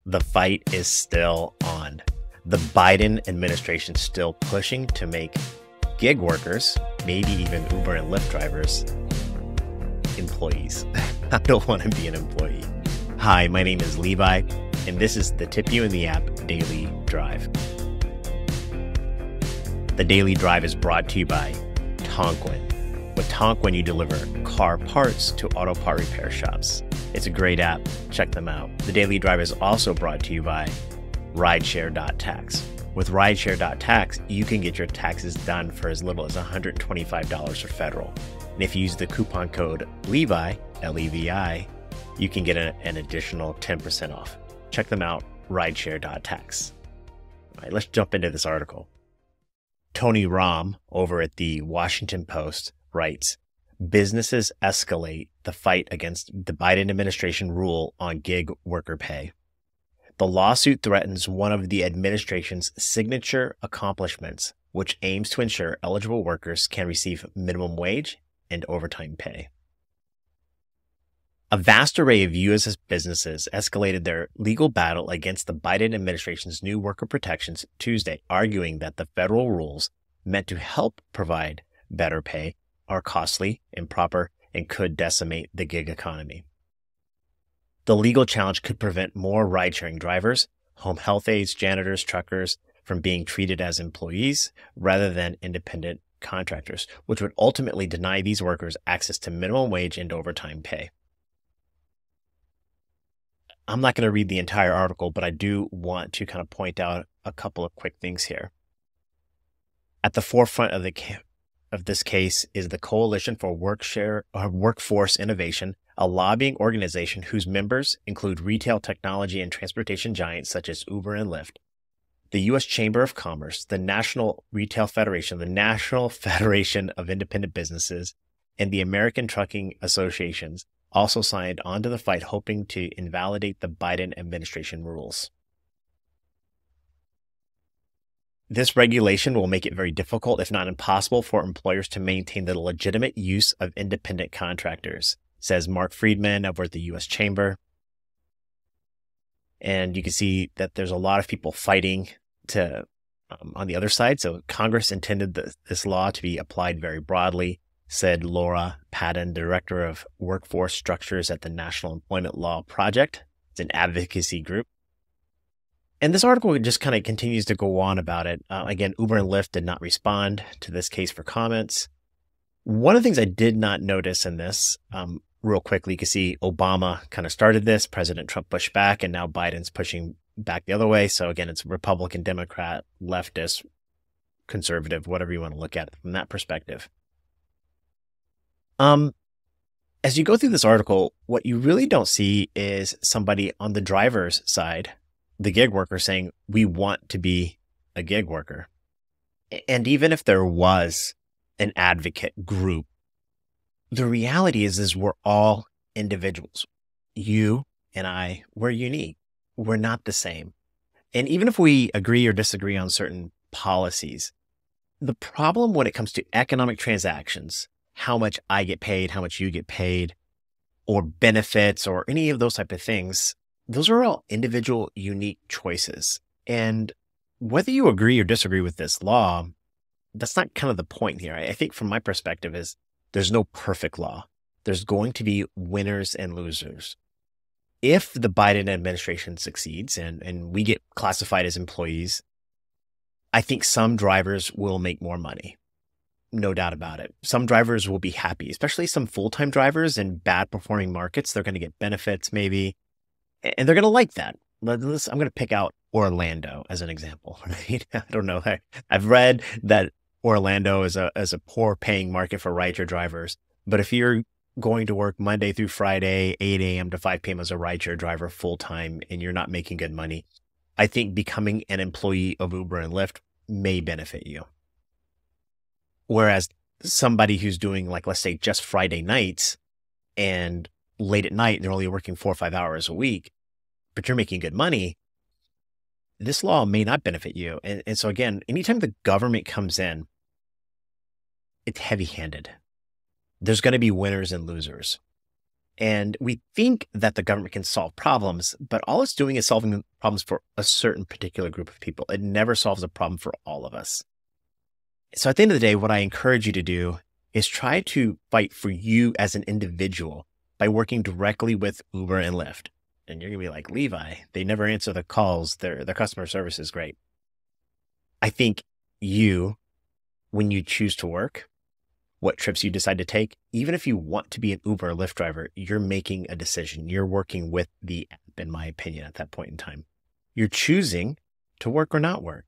the fight is still on. The Biden administration is still pushing to make gig workers, maybe even Uber and Lyft drivers, employees. I don't want to be an employee. Hi, my name is Levi, and this is the Tip You in the App Daily Drive. The Daily Drive is brought to you by Tonquin. With Tonquin, you deliver car parts to auto part repair shops. It's a great app. Check them out. The Daily Drive is also brought to you by Rideshare.tax. With Rideshare.tax, you can get your taxes done for as little as $125 for federal. And if you use the coupon code Levi, L-E-V-I, you can get an additional 10% off. Check them out, Rideshare.tax. All right, let's jump into this article. Tony Romm over at the Washington Post writes, businesses escalate the fight against the Biden administration rule on gig worker pay. The lawsuit threatens one of the administration's signature accomplishments, which aims to ensure eligible workers can receive minimum wage and overtime pay. A vast array of U.S. businesses escalated their legal battle against the Biden administration's new worker protections Tuesday, arguing that the federal rules meant to help provide better pay are costly, improper, and could decimate the gig economy. The legal challenge could prevent more ride-sharing drivers, home health aides, janitors, truckers from being treated as employees rather than independent contractors, which would ultimately deny these workers access to minimum wage and overtime pay. I'm not going to read the entire article, but I do want to kind of point out a couple of quick things here. At the forefront of this case is the Coalition for Workforce Innovation, a lobbying organization whose members include retail technology and transportation giants such as Uber and Lyft, the U.S. Chamber of Commerce, the National Retail Federation, the National Federation of Independent Businesses, and the American Trucking Associations also signed on to the fight, hoping to invalidate the Biden administration rules. This regulation will make it very difficult, if not impossible, for employers to maintain the legitimate use of independent contractors, says Mark Friedman over at the U.S. Chamber. And you can see that there's a lot of people fighting on the other side. So Congress intended this law to be applied very broadly, said Laura Patton, Director of Workforce Structures at the National Employment Law Project. It's an advocacy group. And this article just kind of continues to go on about it. Again, Uber and Lyft did not respond to this case for comments. One of the things I did not notice in this, real quickly, you can see Obama kind of started this, President Trump pushed back, and now Biden's pushing back the other way. So again, it's Republican, Democrat, leftist, conservative, whatever you want to look at it from that perspective. As you go through this article, what you really don't see is somebody on the driver's side, the gig worker, saying, we want to be a gig worker. And even if there was an advocate group, the reality is we're all individuals. You and I, we're unique. We're not the same. And even if we agree or disagree on certain policies, the problem when it comes to economic transactions, how much I get paid, how much you get paid, or benefits, or any of those type of things, those are all individual, unique choices. And whether you agree or disagree with this law, that's not kind of the point here. I think from my perspective is there's no perfect law. There's going to be winners and losers. If the Biden administration succeeds and we get classified as employees, I think some drivers will make more money. No doubt about it. Some drivers will be happy, especially some full-time drivers in bad performing markets. They're going to get benefits maybe, and they're going to like that. I'm going to pick out Orlando as an example. Right? I don't know. I've read that Orlando is a poor paying market for rideshare drivers. But if you're going to work Monday through Friday, 8 a.m. to 5 p.m. as a rideshare driver full-time, and you're not making good money, I think becoming an employee of Uber and Lyft may benefit you. Whereas somebody who's doing, like, let's say just Friday nights and late at night, they're only working 4 or 5 hours a week, but you're making good money, this law may not benefit you. And so again, anytime the government comes in, it's heavy-handed. There's going to be winners and losers. And we think that the government can solve problems, but all it's doing is solving problems for a certain particular group of people. It never solves a problem for all of us. So at the end of the day, what I encourage you to do is try to fight for you as an individual by working directly with Uber and Lyft. And you're going to be like, Levi, they never answer the calls. Their customer service is great. I think when you choose to work, what trips you decide to take, even if you want to be an Uber or Lyft driver, you're making a decision. You're working with the app, in my opinion, at that point in time. You're choosing to work or not work.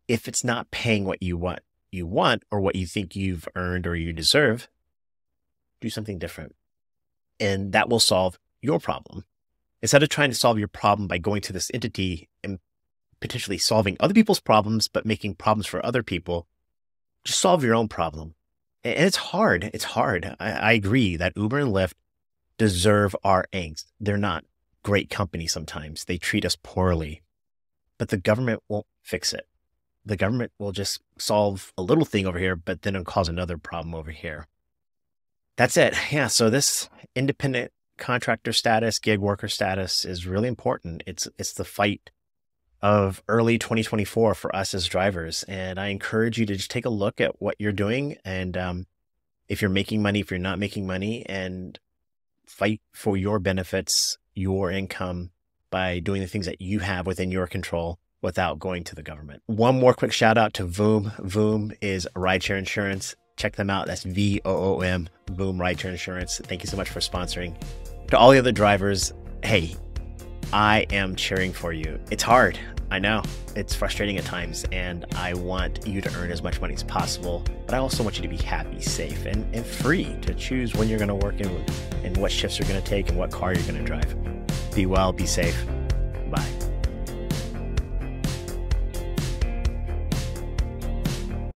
If it's not paying what you want or what you think you've earned or you deserve, do something different. And that will solve your problem. Instead of trying to solve your problem by going to this entity and potentially solving other people's problems, but making problems for other people, just solve your own problem. And it's hard. It's hard. I agree that Uber and Lyft deserve our angst. They're not great companies sometimes. They treat us poorly, but the government won't fix it. The government will just solve a little thing over here, but then it'll cause another problem over here. That's it. Yeah. So this independent contractor status, gig worker status is really important. It's the fight of early 2024 for us as drivers. And I encourage you to just take a look at what you're doing. And if you're making money, if you're not making money, and fight for your benefits, your income by doing the things that you have within your control without going to the government. One more quick shout out to Voom. Voom is rideshare insurance. Check them out. That's VOOM, Voom Rideshare Insurance. Thank you so much for sponsoring. To all the other drivers, hey, I am cheering for you. It's hard. I know it's frustrating at times, and I want you to earn as much money as possible, but I also want you to be happy, safe, and free to choose when you're going to work and what shifts you're going to take and what car you're going to drive. Be well, be safe. Bye.